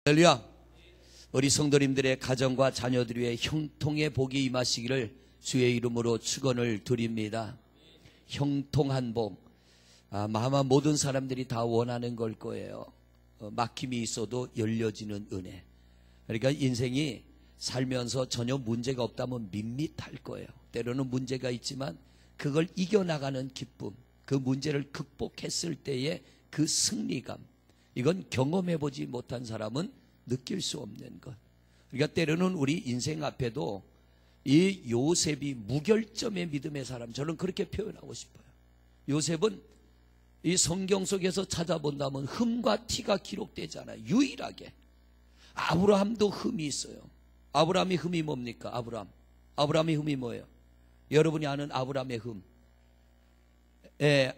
할렐루야. 우리 성도님들의 가정과 자녀들 위해 형통의 복이 임하시기를 주의 이름으로 축원을 드립니다. 형통한 복, 아마 모든 사람들이 다 원하는 걸 거예요. 막힘이 있어도 열려지는 은혜. 그러니까 인생이 살면서 전혀 문제가 없다면 밋밋할 거예요. 때로는 문제가 있지만 그걸 이겨나가는 기쁨, 그 문제를 극복했을 때의 그 승리감, 이건 경험해보지 못한 사람은 느낄 수 없는 것. 그러니까 때로는 우리 인생 앞에도 이 요셉이 무결점의 믿음의 사람, 저는 그렇게 표현하고 싶어요. 요셉은 이 성경 속에서 찾아본다면 흠과 티가 기록되잖아요. 유일하게. 아브라함도 흠이 있어요. 아브라함의 흠이 뭡니까? 아브라함의 흠이 뭐예요? 여러분이 아는 아브라함의 흠.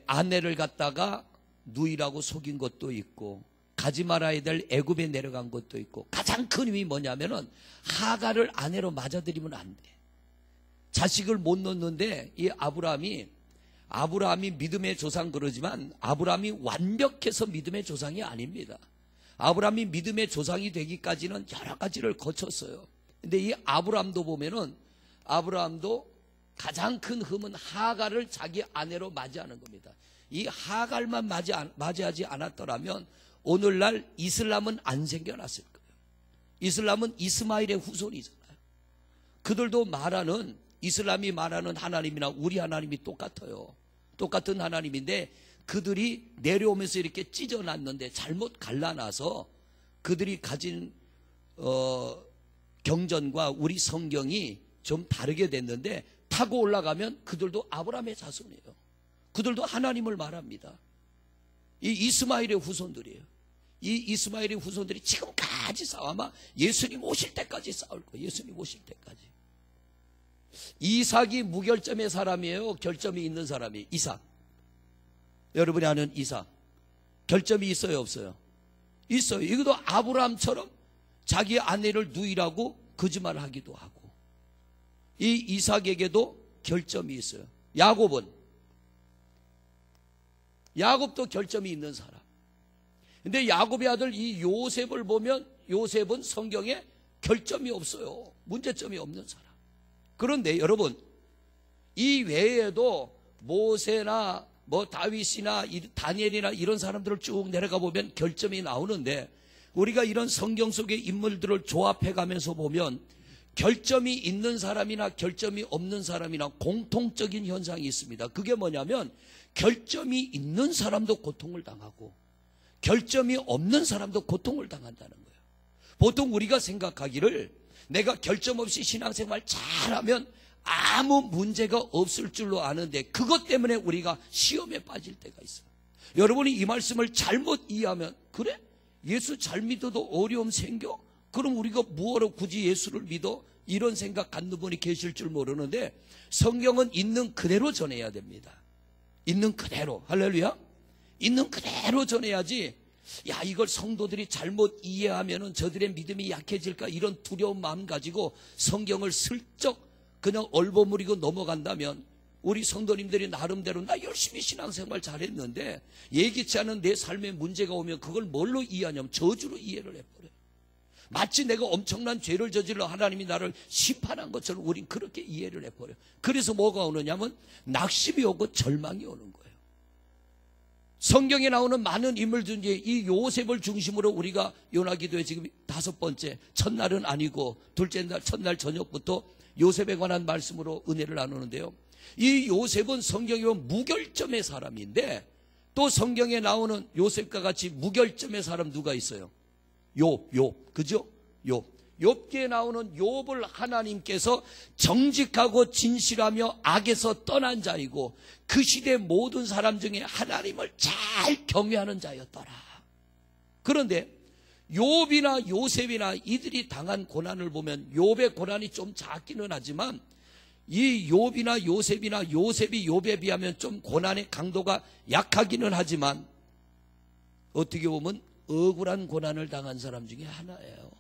아내를 갖다가 누이라고 속인 것도 있고, 가지 말아야 될 애굽에 내려간 것도 있고, 가장 큰 흠이 뭐냐면은 하갈을 아내로 맞아들이면 안 돼. 자식을 못 낳는데 이 아브라함이 믿음의 조상 그러지만 아브라함이 완벽해서 믿음의 조상이 아닙니다. 아브라함이 믿음의 조상이 되기까지는 여러 가지를 거쳤어요. 근데 이 아브라함도 보면은 아브라함도 가장 큰 흠은 하갈을 자기 아내로 맞이하는 겁니다. 이 하갈만 맞이하지 않았더라면 오늘날 이슬람은 안 생겨났을 거예요. 이슬람은 이스마일의 후손이잖아요. 그들도 말하는, 이슬람이 말하는 하나님이나 우리 하나님이 똑같아요. 똑같은 하나님인데 그들이 내려오면서 이렇게 찢어놨는데 잘못 갈라놔서 그들이 가진 경전과 우리 성경이 좀 다르게 됐는데, 타고 올라가면 그들도 아브라함의 자손이에요. 그들도 하나님을 말합니다. 이 이스마일의 후손들이에요. 이 이스마일의 후손들이 지금까지 싸워, 아마 예수님 오실 때까지 싸울 거예요. 예수님 오실 때까지. 이삭이 무결점의 사람이에요? 결점이 있는 사람이에요? 이삭. 여러분이 아는 이삭. 결점이 있어요? 없어요? 있어요. 이것도 아브라함처럼 자기 아내를 누이라고 거짓말을 하기도 하고. 이 이삭에게도 결점이 있어요. 야곱도 결점이 있는 사람. 근데 야곱의 아들 이 요셉을 보면 요셉은 성경에 결점이 없어요. 문제점이 없는 사람. 그런데 여러분, 이 외에도 모세나 다윗이나 다니엘이나 이런 사람들을 쭉 내려가 보면 결점이 나오는데, 우리가 이런 성경 속의 인물들을 조합해 가면서 보면 결점이 있는 사람이나 결점이 없는 사람이나 공통적인 현상이 있습니다. 그게 뭐냐면 결점이 있는 사람도 고통을 당하고 결점이 없는 사람도 고통을 당한다는 거예요. 보통 우리가 생각하기를 내가 결점 없이 신앙생활 잘하면 아무 문제가 없을 줄로 아는데, 그것 때문에 우리가 시험에 빠질 때가 있어요. 여러분이 이 말씀을 잘못 이해하면, 그래? 예수 잘 믿어도 어려움 생겨? 그럼 우리가 뭐하러 굳이 예수를 믿어? 이런 생각 갖는 분이 계실 줄 모르는데, 성경은 있는 그대로 전해야 됩니다. 있는 그대로. 할렐루야. 있는 그대로 전해야지, 야, 이걸 성도들이 잘못 이해하면은 저들의 믿음이 약해질까, 이런 두려운 마음 가지고 성경을 슬쩍 그냥 얼버무리고 넘어간다면, 우리 성도님들이 나름대로 나 열심히 신앙생활 잘했는데 예기치 않은 내 삶에 문제가 오면 그걸 뭘로 이해하냐면 저주로 이해를 해버려요. 마치 내가 엄청난 죄를 저질러 하나님이 나를 심판한 것처럼 우린 그렇게 이해를 해버려요. 그래서 뭐가 오느냐면 낙심이 오고 절망이 오는 거예요. 성경에 나오는 많은 인물들 중에 이 요셉을 중심으로 우리가 요나기도에 지금 5번째, 첫날은 아니고 둘째 날, 첫날 저녁부터 요셉에 관한 말씀으로 은혜를 나누는데요. 이 요셉은 성경에 보면 무결점의 사람인데, 또 성경에 나오는 요셉과 같이 무결점의 사람 누가 있어요? 욥. 그죠? 욥기에 나오는 욥을 하나님께서 정직하고 진실하며 악에서 떠난 자이고 그 시대 모든 사람 중에 하나님을 잘 경외하는 자였더라. 그런데 욥이나 요셉이나 이들이 당한 고난을 보면 욥의 고난이 좀 작기는 하지만, 이 욥이나 요셉이나 요셉이 욥에 비하면 좀 고난의 강도가 약하기는 하지만, 어떻게 보면 억울한 고난을 당한 사람 중에 하나예요.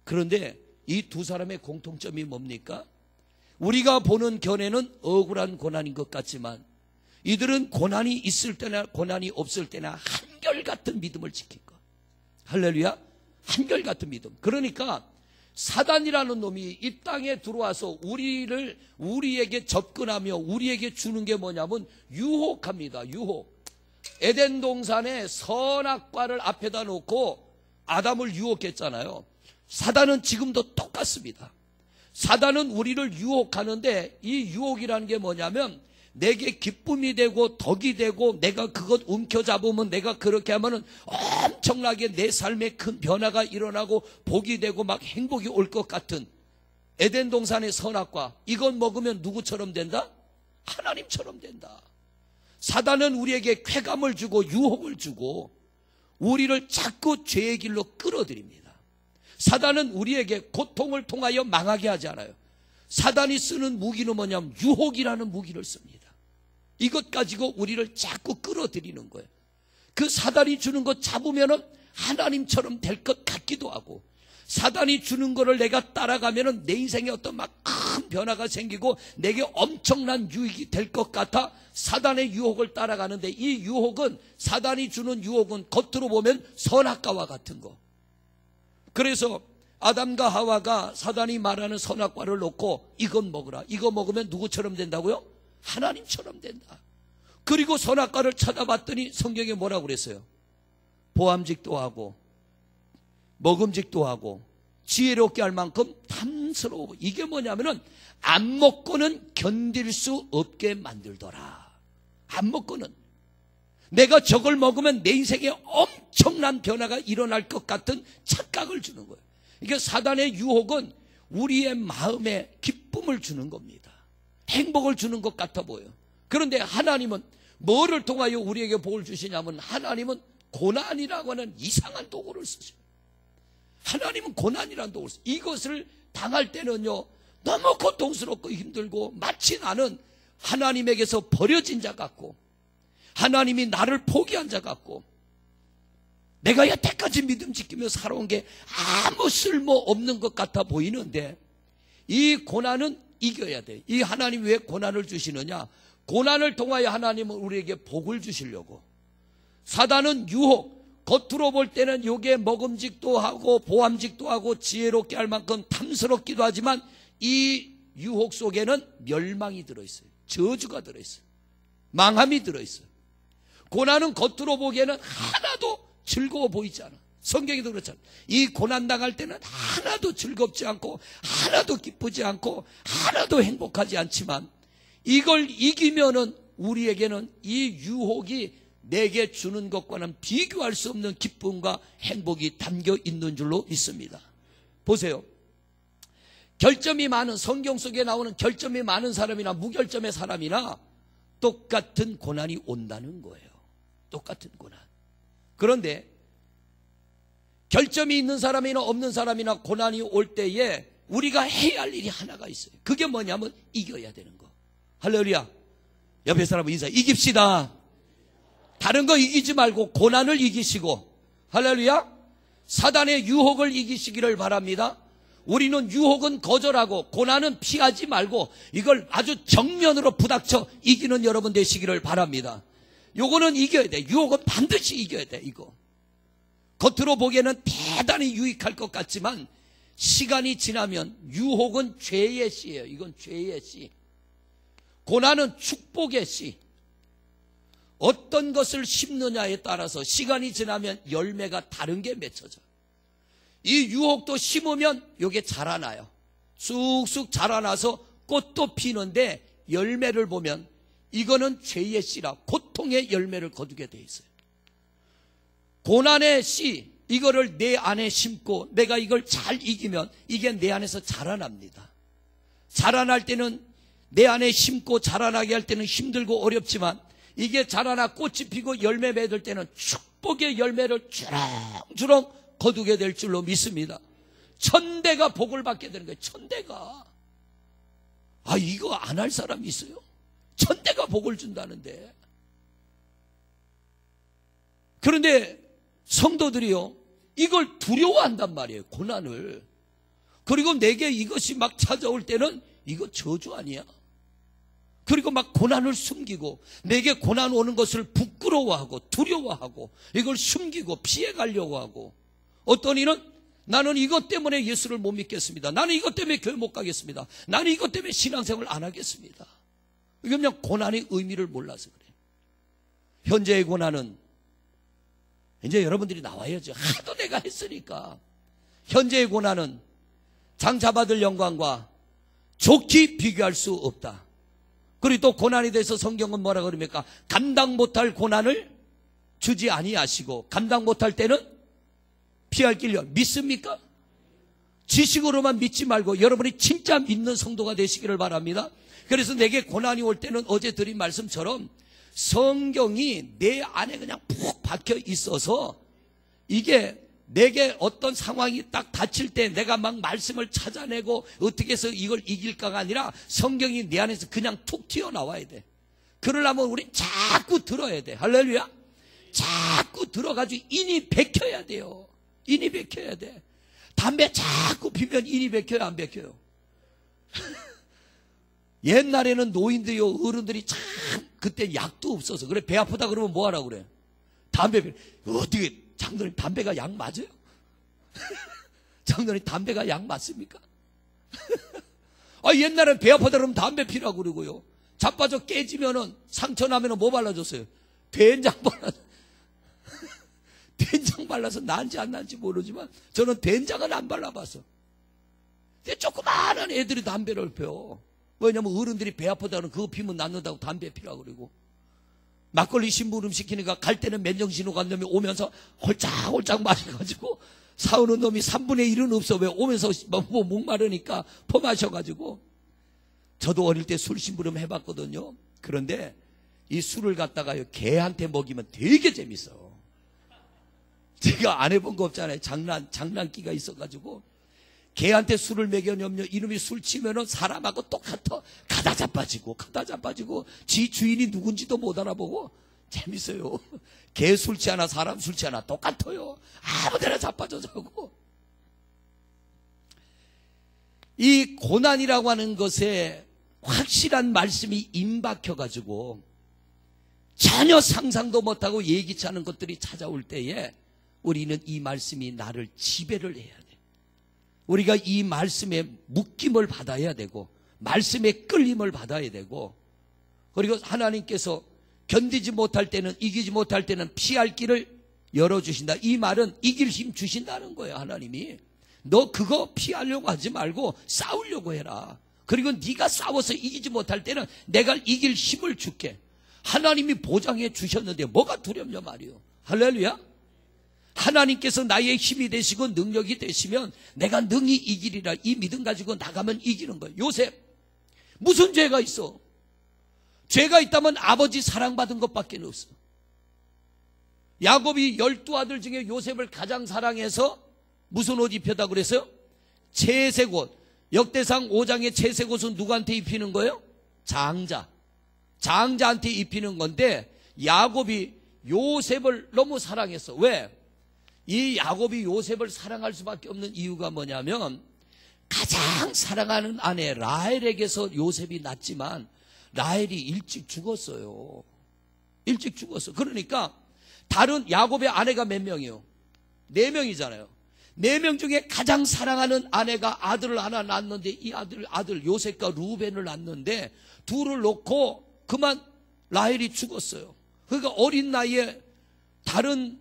그런데 이 두 사람의 공통점이 뭡니까? 우리가 보는 견해는 억울한 고난인 것 같지만 이들은 고난이 있을 때나 고난이 없을 때나 한결같은 믿음을 지킨 것. 할렐루야. 한결같은 믿음. 그러니까 사단이라는 놈이 이 땅에 들어와서 우리에게 접근하며 우리에게 주는 게 뭐냐면 유혹합니다. 유혹. 에덴 동산에 선악과를 앞에다 놓고 아담을 유혹했잖아요. 사단은 지금도 똑같습니다. 사단은 우리를 유혹하는데 이 유혹이라는 게 뭐냐면 내게 기쁨이 되고 덕이 되고 내가 그것 움켜잡으면 내가 그렇게 하면은 엄청나게 내 삶에 큰 변화가 일어나고 복이 되고 막 행복이 올 것 같은 에덴 동산의 선악과, 이건 먹으면 누구처럼 된다? 하나님처럼 된다. 사단은 우리에게 쾌감을 주고 유혹을 주고 우리를 자꾸 죄의 길로 끌어들입니다. 사단은 우리에게 고통을 통하여 망하게 하지 않아요. 사단이 쓰는 무기는 뭐냐면 유혹이라는 무기를 씁니다. 이것 가지고 우리를 자꾸 끌어들이는 거예요. 그 사단이 주는 것 잡으면은 하나님처럼 될 것 같기도 하고, 사단이 주는 거를 내가 따라가면은 내 인생에 어떤 막 큰 변화가 생기고 내게 엄청난 유익이 될 것 같아 사단의 유혹을 따라가는데, 이 유혹은, 사단이 주는 유혹은 겉으로 보면 선악과와 같은 거. 그래서 아담과 하와가 사단이 말하는 선악과를 놓고 이건 먹으라. 이거 먹으면 누구처럼 된다고요? 하나님처럼 된다. 그리고 선악과를 찾아봤더니 성경에 뭐라고 그랬어요? 보암직도 하고 먹음직도 하고 지혜롭게 할 만큼 탐스러워. 이게 뭐냐면은 안 먹고는 견딜 수 없게 만들더라. 안 먹고는, 내가 저걸 먹으면 내 인생에 엄청난 변화가 일어날 것 같은 착각을 주는 거예요. 이게 사단의 유혹은 우리의 마음에 기쁨을 주는 겁니다. 행복을 주는 것 같아 보여요. 그런데 하나님은 뭐를 통하여 우리에게 복을 주시냐면, 하나님은 고난이라고 하는 이상한 도구를 쓰셔요. 하나님은 고난이라는 도구를 쓰셔요. 이것을 당할 때는요, 너무 고통스럽고 힘들고 마치 나는 하나님에게서 버려진 자 같고 하나님이 나를 포기한 자 같고 내가 여태까지 믿음 지키며 살아온 게 아무 쓸모 없는 것 같아 보이는데, 이 고난은 이겨야 돼. 이 하나님 왜 고난을 주시느냐? 고난을 통하여 하나님은 우리에게 복을 주시려고. 사단은 유혹, 겉으로 볼 때는 요게 먹음직도 하고 보암직도 하고 지혜롭게 할 만큼 탐스럽기도 하지만 이 유혹 속에는 멸망이 들어있어요. 저주가 들어있어요. 망함이 들어있어요. 고난은 겉으로 보기에는 하나도 즐거워 보이지 않아. 성경에도 그렇잖아요. 이 고난 당할 때는 하나도 즐겁지 않고 하나도 기쁘지 않고 하나도 행복하지 않지만, 이걸 이기면은 우리에게는 이 유혹이 내게 주는 것과는 비교할 수 없는 기쁨과 행복이 담겨 있는 줄로 믿습니다. 보세요. 결점이 많은, 성경 속에 나오는 결점이 많은 사람이나 무결점의 사람이나 똑같은 고난이 온다는 거예요. 똑같은 고난. 그런데 결점이 있는 사람이나 없는 사람이나 고난이 올 때에 우리가 해야 할 일이 하나가 있어요. 그게 뭐냐면 이겨야 되는 거. 할렐루야. 옆에 사람은 인사, 이깁시다. 다른 거 이기지 말고 고난을 이기시고, 할렐루야. 사단의 유혹을 이기시기를 바랍니다. 우리는 유혹은 거절하고 고난은 피하지 말고 이걸 아주 정면으로 부닥쳐 이기는 여러분 되시기를 바랍니다. 요거는 이겨야 돼. 유혹은 반드시 이겨야 돼. 이거 겉으로 보기에는 대단히 유익할 것 같지만 시간이 지나면 유혹은 죄의 씨예요. 이건 죄의 씨. 고난은 축복의 씨. 어떤 것을 심느냐에 따라서 시간이 지나면 열매가 다른 게 맺혀져. 이 유혹도 심으면 이게 자라나요. 쑥쑥 자라나서 꽃도 피는데 열매를 보면 이거는 죄의 씨라 고통의 열매를 거두게 돼 있어요. 고난의 씨, 이거를 내 안에 심고 내가 이걸 잘 이기면 이게 내 안에서 자라납니다. 자라날 때는 내 안에 심고 자라나게 할 때는 힘들고 어렵지만 이게 자라나 꽃이 피고 열매 맺을 때는 축복의 열매를 주렁주렁 거두게 될 줄로 믿습니다. 천대가 복을 받게 되는 거예요. 천대가. 아, 이거 안 할 사람이 있어요? 천대가 복을 준다는데. 그런데 성도들이요, 이걸 두려워한단 말이에요. 고난을. 그리고 내게 이것이 막 찾아올 때는 이거 저주 아니야? 그리고 막 고난을 숨기고 내게 고난 오는 것을 부끄러워하고 두려워하고 이걸 숨기고 피해가려고 하고, 어떤 이는 나는 이것 때문에 예수를 못 믿겠습니다. 나는 이것 때문에 교회 못 가겠습니다. 나는 이것 때문에 신앙생활 안 하겠습니다. 이게 그냥 고난의 의미를 몰라서 그래요. 현재의 고난은 이제 여러분들이 나와야죠. 하도 내가 했으니까. 현재의 고난은 장차받을 영광과 좋게 비교할 수 없다. 그리고 또 고난에 대해서 성경은 뭐라 그럽니까? 감당 못할 고난을 주지 아니하시고 감당 못할 때는 피할 길요. 믿습니까? 지식으로만 믿지 말고 여러분이 진짜 믿는 성도가 되시기를 바랍니다. 그래서 내게 고난이 올 때는 어제 드린 말씀처럼 성경이 내 안에 그냥 푹 박혀 있어서 이게 내게 어떤 상황이 딱 닥칠 때 내가 막 말씀을 찾아내고 어떻게 해서 이걸 이길까가 아니라 성경이 내 안에서 그냥 툭 튀어나와야 돼. 그러려면 우리 자꾸 들어야 돼. 할렐루야. 자꾸 들어가지고 인이 베껴야 돼요. 인이 베껴야 돼. 담배 자꾸 피면 인이 베껴요, 안 베껴요? 옛날에는 노인들이요, 어른들이 참 그때 약도 없어서 그래. 배 아프다 그러면 뭐 하라고 그래? 담배 피. 어떻게 장로님 담배가 약 맞아요? 장로님 담배가 약 맞습니까? 옛날엔 배 아프다 그러면 담배 피라고 그러고요. 자빠져 깨지면은 상처 나면은 뭐 발라줬어요? 된장 발라. 된장 발라서 난지 안 난지 모르지만 저는 된장은 안 발라봤어. 근데 조그마한 애들이 담배를 펴. 왜냐면 어른들이 배 아프다는 그거 피면 낫는다고 담배 피라고 그러고. 막걸리 심부름 시키니까 갈 때는 맨정신으로 간 놈이 오면서 홀짝홀짝 마셔가지고 사오는 놈이 3분의 1은 없어. 왜? 오면서 뭐 목마르니까 퍼마셔가지고. 저도 어릴 때 술 심부름 해봤거든요. 그런데 이 술을 갖다가요 개한테 먹이면 되게 재밌어. 제가 안 해본 거 없잖아요. 장난기가 있어가지고 개한테 술을 먹여놓으면 이놈이 술 치면은 사람하고 똑같아. 가다 자빠지고 지 주인이 누군지도 못 알아보고 재밌어요. 개 술 취하나 사람 술 취하나 똑같아요. 아무데나 자빠져 자고. 이 고난이라고 하는 것에 확실한 말씀이 임박혀가지고 전혀 상상도 못하고 예기치 않은 것들이 찾아올 때에 우리는 이 말씀이 나를 지배를 해야 돼. 우리가 이 말씀에 묶임을 받아야 되고 말씀에 끌림을 받아야 되고 그리고 하나님께서 견디지 못할 때는 이기지 못할 때는 피할 길을 열어주신다. 이 말은 이길 힘 주신다는 거예요. 하나님이. 너 그거 피하려고 하지 말고 싸우려고 해라. 그리고 네가 싸워서 이기지 못할 때는 내가 이길 힘을 줄게. 하나님이 보장해 주셨는데 뭐가 두렵냐 말이요. 할렐루야. 하나님께서 나의 힘이 되시고 능력이 되시면 내가 능히 이기리라. 이 믿음 가지고 나가면 이기는 거예요. 요셉 무슨 죄가 있어? 죄가 있다면 아버지 사랑받은 것밖에 없어. 야곱이 12아들 중에 요셉을 가장 사랑해서 무슨 옷 입혔다고 그랬어요? 채색 옷. 역대상 5장의 채색 옷은 누구한테 입히는 거예요? 장자한테 입히는 건데 야곱이 요셉을 너무 사랑했어. 왜? 이 야곱이 요셉을 사랑할 수밖에 없는 이유가 뭐냐면 가장 사랑하는 아내 라헬에게서 요셉이 낳지만 라헬이 일찍 죽었어요. 일찍 죽었어. 그러니까 다른 야곱의 아내가 몇 명이요? 4명이잖아요. 4명 중에 가장 사랑하는 아내가 아들을 하나 낳았는데 이 아들 요셉과 루벤을 낳았는데 둘을 놓고 그만 라헬이 죽었어요. 그러니까 어린 나이에 다른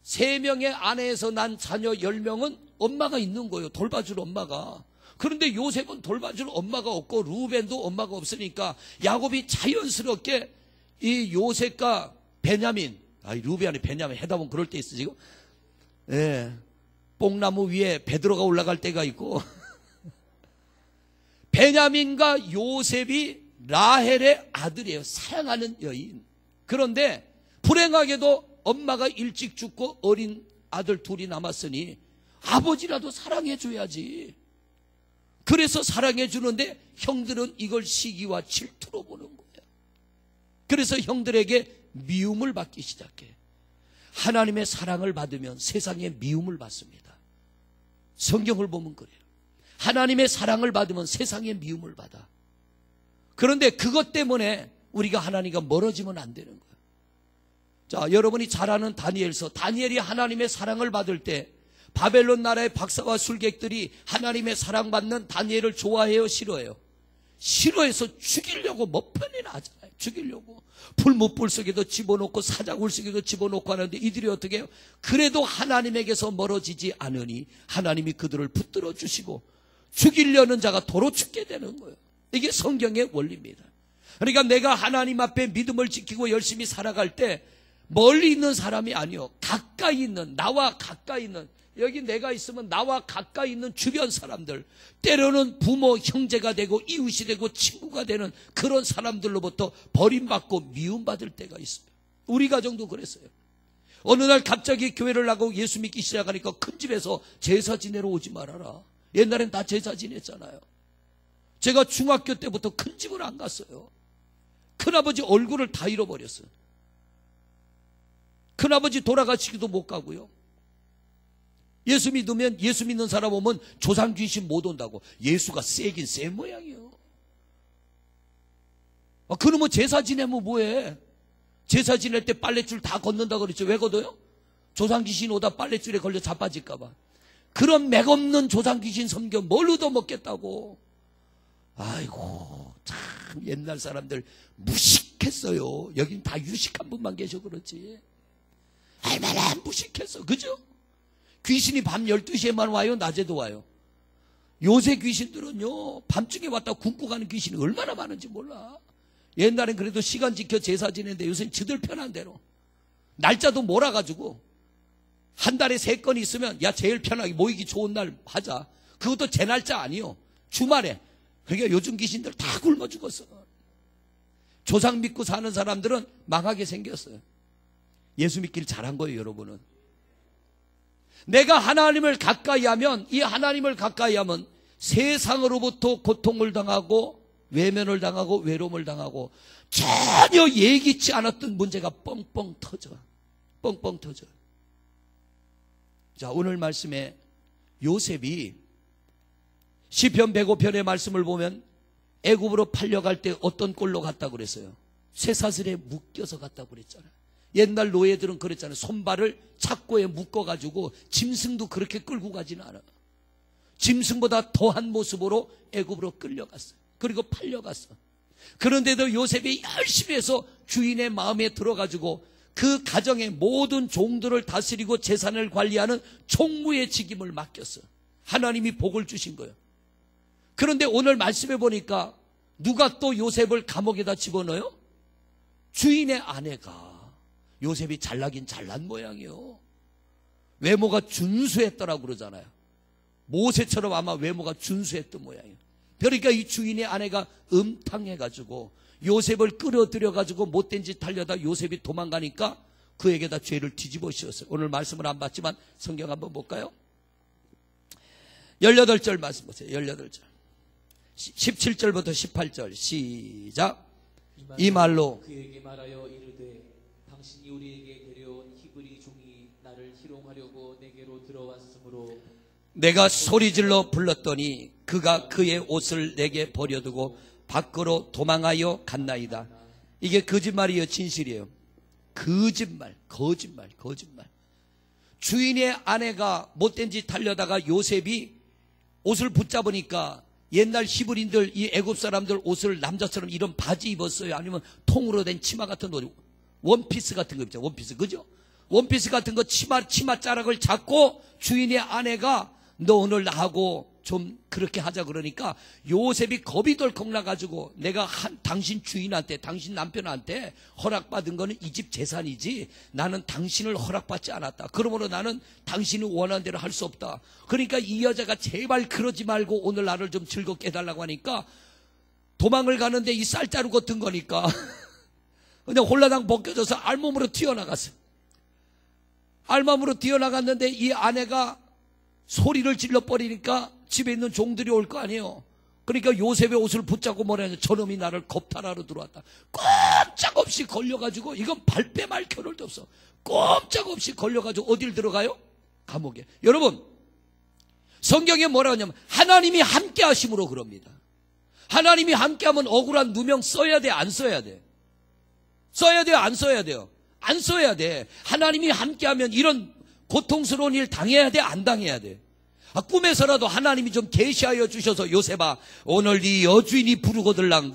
3명의 아내에서 난 자녀 10명은 엄마가 있는 거예요. 돌봐줄 엄마가. 그런데 요셉은 돌봐줄 엄마가 없고 루벤도 엄마가 없으니까 야곱이 자연스럽게 이 요셉과 베냐민, 루벤이 베냐민 해다 보면 그럴 때 있어 지금. 예. 뽕나무 위에 베드로가 올라갈 때가 있고 베냐민과 요셉이 라헬의 아들이에요. 사랑하는 여인. 그런데 불행하게도 엄마가 일찍 죽고 어린 아들 둘이 남았으니 아버지라도 사랑해 줘야지. 그래서 사랑해 주는데 형들은 이걸 시기와 질투로 보는 거예요. 그래서 형들에게 미움을 받기 시작해. 하나님의 사랑을 받으면 세상에 미움을 받습니다. 성경을 보면 그래요. 하나님의 사랑을 받으면 세상에 미움을 받아. 그런데 그것 때문에 우리가 하나님과 멀어지면 안 되는 거예요. 자, 여러분이 잘 아는 다니엘서, 다니엘이 하나님의 사랑을 받을 때 바벨론 나라의 박사와 술객들이 하나님의 사랑받는 다니엘을 좋아해요, 싫어해요? 싫어해서 죽이려고 몇 편이나 하잖아요. 죽이려고. 풀무불 속에도 집어넣고 사자굴 속에도 집어넣고 하는데 이들이 어떻게 해요? 그래도 하나님에게서 멀어지지 않으니 하나님이 그들을 붙들어 주시고 죽이려는 자가 도로 죽게 되는 거예요. 이게 성경의 원리입니다. 그러니까 내가 하나님 앞에 믿음을 지키고 열심히 살아갈 때 멀리 있는 사람이 아니요, 가까이 있는, 나와 가까이 있는, 여기 내가 있으면 나와 가까이 있는 주변 사람들, 때로는 부모, 형제가 되고 이웃이 되고 친구가 되는 그런 사람들로부터 버림받고 미움받을 때가 있어요. 우리 가정도 그랬어요. 어느 날 갑자기 교회를 나가고 예수 믿기 시작하니까 큰 집에서 제사 지내러 오지 말아라. 옛날엔 다 제사 지냈잖아요. 제가 중학교 때부터 큰 집을 안 갔어요. 큰아버지 얼굴을 다 잃어버렸어요. 큰아버지 돌아가시기도 못 가고요. 예수 믿으면, 예수 믿는 사람 오면 조상 귀신 못 온다고. 예수가 세긴 센 모양이요. 그놈은 제사 지내면 뭐해? 제사 지낼 때 빨랫줄 다 걷는다 그랬죠. 왜 걷어요? 조상 귀신 오다 빨랫줄에 걸려 자빠질까봐. 그런 맥없는 조상 귀신 섬겨 뭘 얻어먹겠다고. 아이고, 참 옛날 사람들 무식했어요. 여긴 다 유식한 분만 계셔 그렇지. 얼마나 무식했어. 그죠? 귀신이 밤 12시에만 와요? 낮에도 와요? 요새 귀신들은요, 밤중에 왔다 굶고 가는 귀신이 얼마나 많은지 몰라. 옛날엔 그래도 시간 지켜 제사 지내는데 요새는 지들 편한 대로. 날짜도 몰아가지고, 한 달에 3건 있으면, 야, 제일 편하게 모이기 좋은 날 하자. 그것도 제 날짜 아니요. 주말에. 그러니까 요즘 귀신들 다 굶어 죽었어. 조상 믿고 사는 사람들은 망하게 생겼어요. 예수 믿기를 잘한 거예요, 여러분은. 내가 하나님을 가까이 하면, 이 하나님을 가까이 하면 세상으로부터 고통을 당하고 외면을 당하고 외로움을 당하고 전혀 예기치 않았던 문제가 뻥뻥 터져. 뻥뻥 터져. 자, 오늘 말씀에 요셉이 시편 105편의 말씀을 보면 애굽으로 팔려갈 때 어떤 꼴로 갔다고 그랬어요? 쇠사슬에 묶여서 갔다고 그랬잖아요. 옛날 노예들은 그랬잖아요. 손발을 착고에 묶어가지고 짐승도 그렇게 끌고 가지는 않아. 짐승보다 더한 모습으로 애굽으로 끌려갔어요. 그리고 팔려갔어. 그런데도 요셉이 열심히 해서 주인의 마음에 들어가지고 그 가정의 모든 종들을 다스리고 재산을 관리하는 총무의 직임을 맡겼어. 하나님이 복을 주신 거예요. 그런데 오늘 말씀해 보니까 누가 또 요셉을 감옥에다 집어넣어요? 주인의 아내가. 요셉이 잘나긴 잘난 모양이요. 외모가 준수했더라고 그러잖아요. 모세처럼 아마 외모가 준수했던 모양이에요. 그러니까 이 주인의 아내가 음탕해가지고 요셉을 끌어들여가지고 못된 짓 하려다 요셉이 도망가니까 그에게다 죄를 뒤집어 씌웠어요. 오늘 말씀을 안 봤지만 성경 한번 볼까요? 18절 말씀 보세요. 18절 17절부터 18절 시작. 이 말로 그에게 말하여 이르되 당신이 우리에게 데려온 히브리 종이 나를 희롱하려고 내게로 들어왔으므로 내가 소리질러 불렀더니 그가 그의 옷을 내게 버려두고 밖으로 도망하여 갔나이다. 이게 거짓말이에요, 진실이에요? 거짓말. 주인의 아내가 못된 짓 하려다가 요셉이 옷을 붙잡으니까 옛날 히브리인들, 이 애굽 사람들 옷을 남자처럼 이런 바지 입었어요? 아니면 통으로 된 치마 같은 옷, 원피스 같은 거 입죠. 원피스, 그죠? 원피스 같은 거 치마 자락을 잡고 주인의 아내가 너 오늘 나하고 좀 그렇게 하자 그러니까 요셉이 겁이 덜컥 나가지고 내가 당신 주인한테, 당신 남편한테 허락받은 거는 이 집 재산이지 나는 당신을 허락받지 않았다. 그러므로 나는 당신이 원하는 대로 할 수 없다. 그러니까 이 여자가 제발 그러지 말고 오늘 나를 좀 즐겁게 해달라고 하니까 도망을 가는데 이 쌀자루 같은 거니까 그냥 홀라당 벗겨져서 알몸으로 튀어나갔어. 알몸으로 튀어나갔는데 이 아내가 소리를 질러버리니까 집에 있는 종들이 올 거 아니에요. 그러니까 요셉의 옷을 붙잡고 뭐라냐, 저놈이 나를 겁탈하러 들어왔다. 꼼짝없이 걸려가지고, 이건 발뺌할 겨를도 없어. 꼼짝없이 걸려가지고 어딜 들어가요? 감옥에. 여러분, 성경에 뭐라고 하냐면 하나님이 함께 하심으로 그럽니다. 하나님이 함께 하면 억울한 누명 써야 돼, 안 써야 돼? 써야 돼요, 안 써야 돼요? 안 써야 돼. 하나님이 함께 하면 이런 고통스러운 일 당해야 돼? 안 당해야 돼? 꿈에서라도 하나님이 좀 계시하여 주셔서 요셉아 오늘 네 여주인이 부르거들랑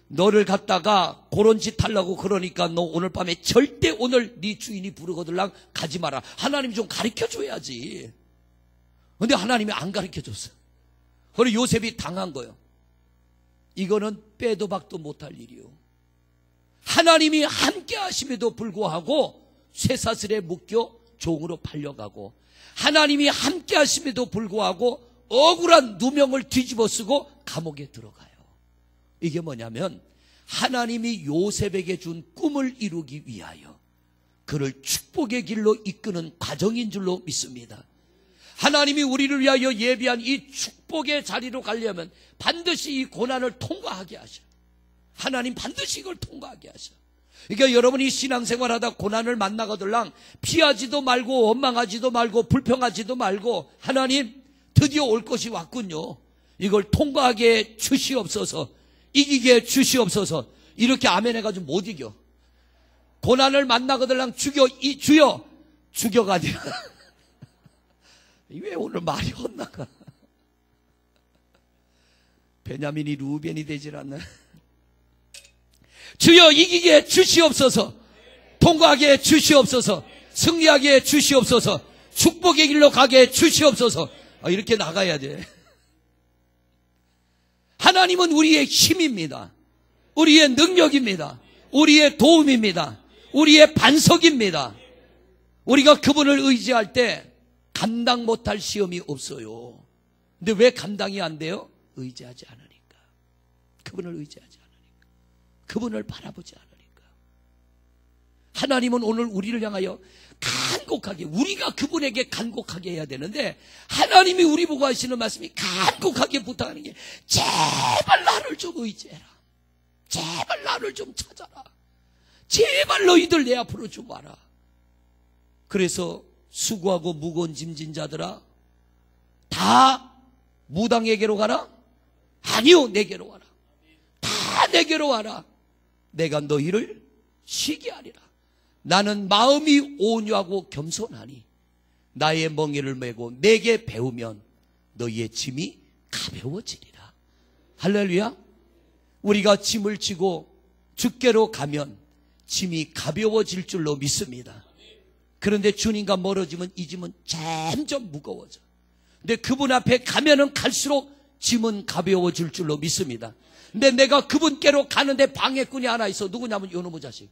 너를 갖다가 그런 짓 하려고 그러니까 너 오늘 밤에 절대 오늘 네 주인이 부르거들랑 가지 마라. 하나님이 좀 가르쳐줘야지. 근데 하나님이 안 가르쳐줬어. 그리고 요셉이 당한 거예요. 이거는 빼도 박도 못할 일이요. 하나님이 함께 하심에도 불구하고 쇠사슬에 묶여 종으로 팔려가고, 하나님이 함께 하심에도 불구하고 억울한 누명을 뒤집어 쓰고 감옥에 들어가요. 이게 뭐냐면 하나님이 요셉에게 준 꿈을 이루기 위하여 그를 축복의 길로 이끄는 과정인 줄로 믿습니다. 하나님이 우리를 위하여 예비한 이 축복의 자리로 가려면 반드시 이 고난을 통과하게 하셔. 하나님 반드시 이걸 통과하게 하셔. 그러니까 여러분이 신앙생활하다 고난을 만나거들랑 피하지도 말고 원망하지도 말고 불평하지도 말고 하나님 드디어 올 것이 왔군요. 이걸 통과하게 주시옵소서. 이기게 주시옵소서. 이렇게 아멘 해가지고 못 이겨. 고난을 만나거들랑 주여 죽여가 아니라 왜 오늘 말이 헛나가? 베냐민이 루벤이 되질 않나? 주여 이기게 주시옵소서. 통과하게 주시옵소서. 승리하게 주시옵소서. 축복의 길로 가게 주시옵소서. 이렇게 나가야 돼. 하나님은 우리의 힘입니다. 우리의 능력입니다. 우리의 도움입니다. 우리의 반석입니다. 우리가 그분을 의지할 때 감당 못할 시험이 없어요. 근데 왜 감당이 안 돼요? 의지하지 않으니까. 그분을 의지하지 않으니까. 그분을 바라보지 않으니까. 하나님은 오늘 우리를 향하여 간곡하게, 우리가 그분에게 간곡하게 해야 되는데 하나님이 우리 보고 하시는 말씀이 간곡하게 부탁하는 게 제발 나를 좀 의지해라. 제발 나를 좀 찾아라. 제발 너희들 내 앞으로 좀 와라. 그래서 수고하고 무거운 짐진 자들아 다 무당에게로 가라? 아니요, 내게로 와라. 다 내게로 와라. 내가 너희를 쉬게 하리라. 나는 마음이 온유하고 겸손하니 나의 멍에를 메고 내게 배우면 너희의 짐이 가벼워지리라. 할렐루야. 우리가 짐을 지고 주께로 가면 짐이 가벼워질 줄로 믿습니다. 그런데 주님과 멀어지면 이 짐은 점점 무거워져. 근데 그분 앞에 가면은 갈수록 짐은 가벼워질 줄로 믿습니다. 근데 내가 그분께로 가는데 방해꾼이 하나 있어. 누구냐면 요놈의 자식.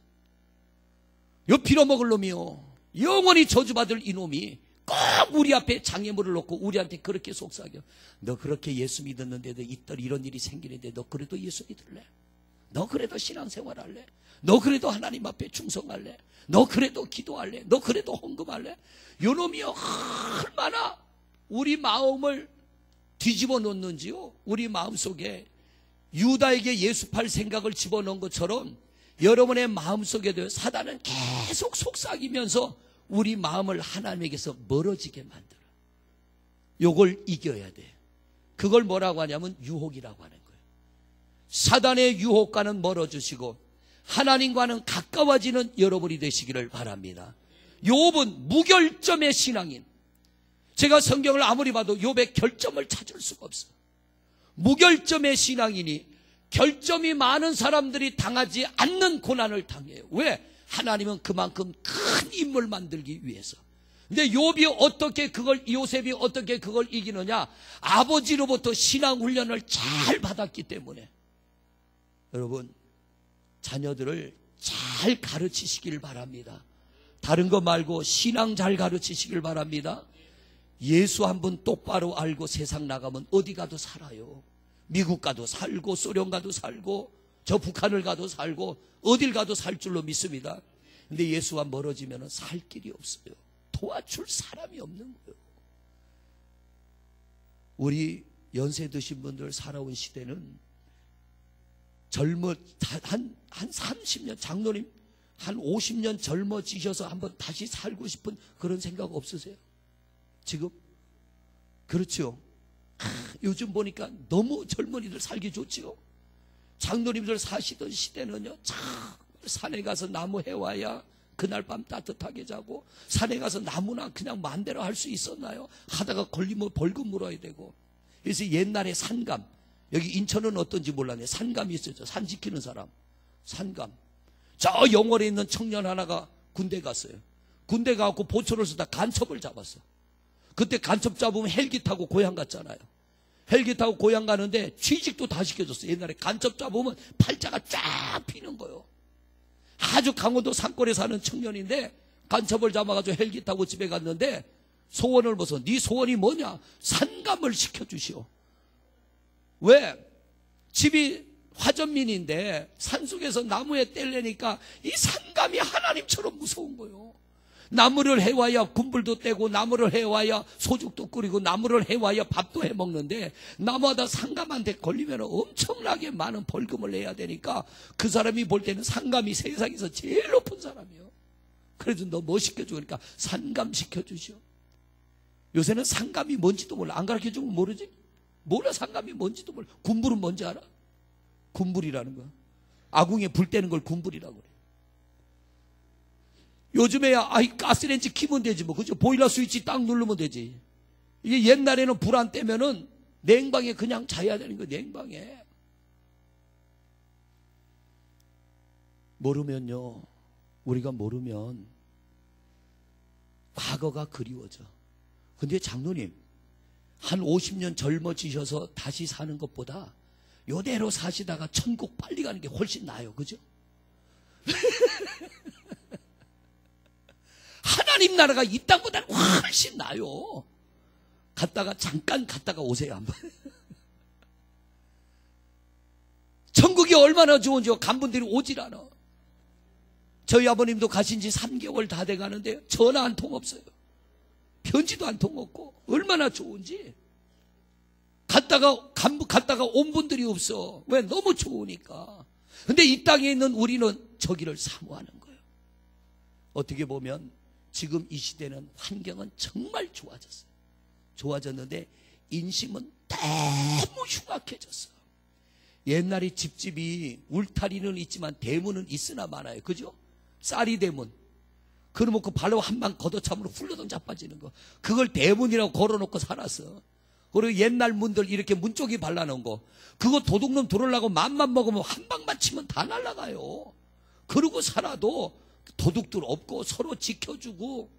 요 빌어먹을 놈이요. 영원히 저주받을 이놈이 꼭 우리 앞에 장애물을 놓고 우리한테 그렇게 속삭여. 너 그렇게 예수 믿었는데도 이런 일이 생기는데 너 그래도 예수 믿을래? 너 그래도 신앙생활 할래? 너 그래도 하나님 앞에 충성할래? 너 그래도 기도할래? 너 그래도 헌금할래? 요 놈이요 얼마나 우리 마음을 뒤집어 놓는지요. 우리 마음속에 유다에게 예수 팔 생각을 집어넣은 것처럼 여러분의 마음속에도 사단은 계속 속삭이면서 우리 마음을 하나님에게서 멀어지게 만들어. 요걸 이겨야 돼. 그걸 뭐라고 하냐면 유혹이라고 하는 거예요. 사단의 유혹과는 멀어지시고 하나님과는 가까워지는 여러분이 되시기를 바랍니다. 욥은 무결점의 신앙인. 제가 성경을 아무리 봐도 욥의 결점을 찾을 수가 없어요. 무결점의 신앙인이 결점이 많은 사람들이 당하지 않는 고난을 당해요. 왜? 하나님은 그만큼 큰 인물 만들기 위해서. 근데 요셉이 어떻게 그걸 이기느냐? 아버지로부터 신앙 훈련을 잘 받았기 때문에. 여러분, 자녀들을 잘 가르치시길 바랍니다. 다른 거 말고 신앙 잘 가르치시길 바랍니다. 예수 한 분 똑바로 알고 세상 나가면 어디 가도 살아요. 미국 가도 살고 소련 가도 살고 저 북한을 가도 살고 어딜 가도 살 줄로 믿습니다. 근데 예수와 멀어지면 살 길이 없어요. 도와줄 사람이 없는 거예요. 우리 연세 드신 분들 살아온 시대는 한 30년, 장로님 한 50년 젊어지셔서 한번 다시 살고 싶은 그런 생각 없으세요? 지금? 그렇죠. 요즘 보니까 너무 젊은이들 살기 좋지요. 장로님들 사시던 시대는요, 참 산에 가서 나무 해와야 그날 밤 따뜻하게 자고 산에 가서 나무나 그냥 마음대로 할 수 있었나요? 하다가 걸리면 벌금 물어야 되고. 그래서 옛날에 산감, 여기 인천은 어떤지 몰랐네. 산감이 있었죠. 산 지키는 사람. 산감. 저 영월에 있는 청년 하나가 군대 갔어요. 군대 가고 보초를 쓰다 간첩을 잡았어. 그때 간첩 잡으면 헬기 타고 고향 갔잖아요. 헬기 타고 고향 가는데 취직도 다 시켜줬어. 옛날에 간첩 잡으면 팔자가 쫙 피는 거예요. 아주 강원도 산골에 사는 청년인데 간첩을 잡아가지고 헬기 타고 집에 갔는데 소원을 벗어. 네 소원이 뭐냐? 산감을 시켜주시오. 왜? 집이 화전민인데 산속에서 나무에 떼려니까 이 산감이 하나님처럼 무서운 거예요. 나무를 해와야 군불도 떼고 나무를 해와야 소죽도 끓이고 나무를 해와야 밥도 해먹는데 나무하다 산감한테 걸리면 엄청나게 많은 벌금을 내야 되니까 그 사람이 볼 때는 산감이 세상에서 제일 높은 사람이에요. 그래서 너 뭐 시켜주니까 산감 시켜주시오. 요새는 산감이 뭔지도 몰라. 안 가르쳐주면 모르지? 몰라. 산감이 뭔지도 몰라. 군불은 뭔지 알아? 군불이라는 거야. 아궁이에 불 떼는 걸 군불이라고 그래. 요즘에야 가스레인지 키면 되지 뭐. 그죠? 보일러 스위치 딱 누르면 되지. 이게 옛날에는 불 안 떼면은 냉방에 그냥 자야 되는 거야. 냉방에. 모르면요. 우리가 모르면 과거가 그리워져. 근데 장로님, 한 50년 젊어지셔서 다시 사는 것보다 요대로 사시다가 천국 빨리 가는 게 훨씬 나아요. 그죠? 하나님 나라가 이 땅보다는 훨씬 나아요. 잠깐 갔다가 오세요. 한번. 천국이 얼마나 좋은지요. 간분들이 오질 않아. 저희 아버님도 가신 지 3개월 다 돼가는데 전화 한 통 없어요. 편지도 한 통 없고 얼마나 좋은지. 갔다가 온 분들이 없어. 왜? 너무 좋으니까. 근데 이 땅에 있는 우리는 저기를 사모하는 거예요. 어떻게 보면 지금 이 시대는 환경은 정말 좋아졌어요. 좋아졌는데 인심은 너무 흉악해졌어. 옛날에 집집이 울타리는 있지만 대문은 있으나 마나요. 그죠? 쌀이 대문. 그러놓고 발로 한 방 걷어차므로 훌러덩 자빠지는 거. 그걸 대문이라고 걸어놓고 살았어. 그리고 옛날 문들 이렇게 문 쪽이 발라놓은 거. 그거 도둑놈 들어오려고 맘만 먹으면 한 방만 치면 다 날아가요. 그러고 살아도 도둑들 없고 서로 지켜주고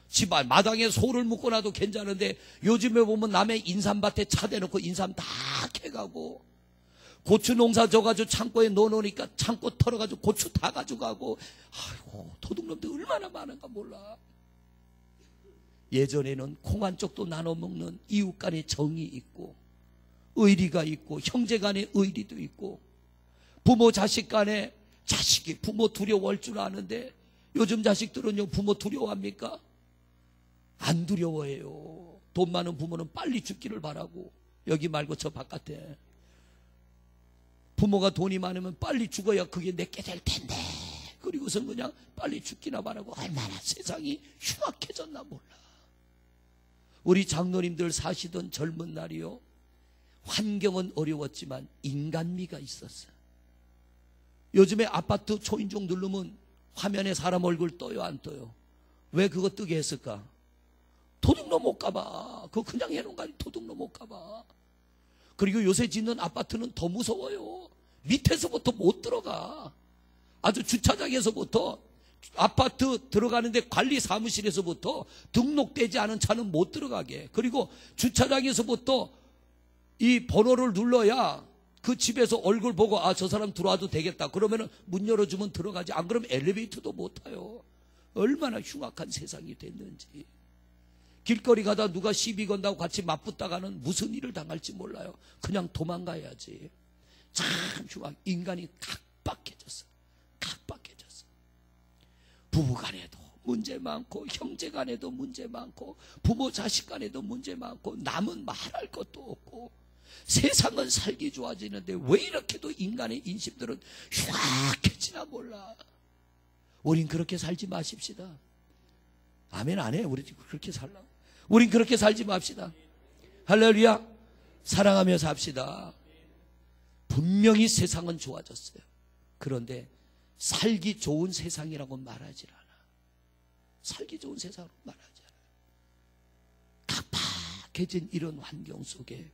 집안 마당에 소를 묶어놔도 괜찮은데 요즘에 보면 남의 인삼밭에 차 대놓고 인삼 다 캐가고 고추 농사 져가지고 창고에 넣어놓으니까 창고 털어가지고 고추 다 가져가고. 아이고, 도둑놈들 얼마나 많은가 몰라. 예전에는 콩 한 쪽도 나눠 먹는 이웃 간의 정이 있고 의리가 있고 형제 간의 의리도 있고 부모 자식 간에 자식이 부모 두려워할 줄 아는데 요즘 자식들은요 부모 두려워합니까? 안 두려워해요. 돈 많은 부모는 빨리 죽기를 바라고. 여기 말고 저 바깥에 부모가 돈이 많으면 빨리 죽어야 그게 내게 될 텐데 그리고선 그냥 빨리 죽기나 바라고. 얼마나 세상이 흉악해졌나 몰라. 우리 장로님들 사시던 젊은 날이요 환경은 어려웠지만 인간미가 있었어요. 요즘에 아파트 초인종 누르면 화면에 사람 얼굴 떠요 안 떠요? 왜 그거 뜨게 했을까? 도둑놈 올까봐. 그거 그냥 해놓은 거 아니. 도둑놈 올까봐. 그리고 요새 짓는 아파트는 더 무서워요. 밑에서부터 못 들어가. 아주 주차장에서부터 아파트 들어가는데 관리 사무실에서부터 등록되지 않은 차는 못 들어가게. 그리고 주차장에서부터 이 번호를 눌러야 그 집에서 얼굴 보고 저 사람 들어와도 되겠다. 그러면 문 열어주면 들어가지. 안 그러면 엘리베이터도 못 타요. 얼마나 흉악한 세상이 됐는지. 길거리 가다 누가 시비 건다고 같이 맞붙다가는 무슨 일을 당할지 몰라요. 그냥 도망가야지. 참 흉악. 인간이 각박해졌어. 각박해졌어. 부부간에도 문제 많고 형제간에도 문제 많고 부모 자식 간에도 문제 많고 남은 말할 것도 없고 세상은 살기 좋아지는데 왜 이렇게도 인간의 인심들은 흉악해지나 몰라. 우린 그렇게 살지 마십시다. 아멘 안 해. 우리 그렇게 살라. 우린 그렇게 살지 맙시다. 할렐루야. 사랑하며 삽시다. 분명히 세상은 좋아졌어요. 그런데 살기 좋은 세상이라고 말하지 않아. 살기 좋은 세상으로 말하지 않아요. 각박해진 이런 환경 속에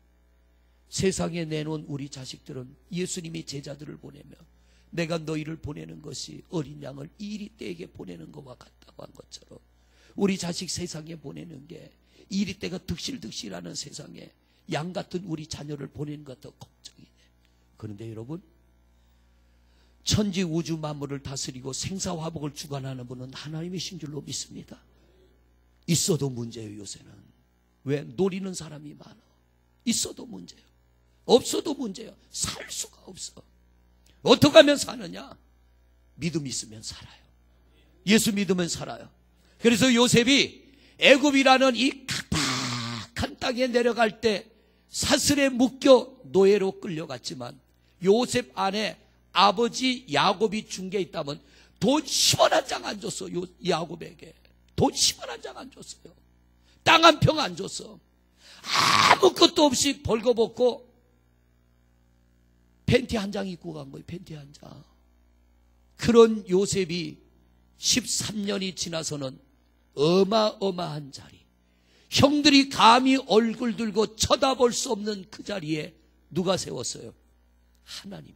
세상에 내놓은 우리 자식들은 예수님이 제자들을 보내며 내가 너희를 보내는 것이 어린 양을 이리 떼에게 보내는 것과 같다고 한 것처럼 우리 자식 세상에 보내는 게 이리 떼가 득실득실하는 세상에 양 같은 우리 자녀를 보내는 것 같아 걱정이네. 그런데 여러분, 천지 우주 만물을 다스리고 생사화복을 주관하는 분은 하나님이신 줄로 믿습니다. 있어도 문제예요. 요새는 왜? 노리는 사람이 많아. 있어도 문제예요. 없어도 문제예요. 살 수가 없어. 어떻게 하면 사느냐? 믿음 있으면 살아요. 예수 믿으면 살아요. 그래서 요셉이 애굽이라는 이 각박한 땅에 내려갈 때 사슬에 묶여 노예로 끌려갔지만 요셉 안에 아버지 야곱이 준 게 있다면 돈 10원 한 장 안 줬어. 야곱에게 돈 10원 한 장 안 줬어요. 땅 한 평 안 줬어. 아무것도 없이 벌거벗고 팬티 한 장 입고 간 거예요. 팬티 한 장. 그런 요셉이 13년이 지나서는 어마어마한 자리, 형들이 감히 얼굴 들고 쳐다볼 수 없는 그 자리에 누가 세웠어요? 하나님이.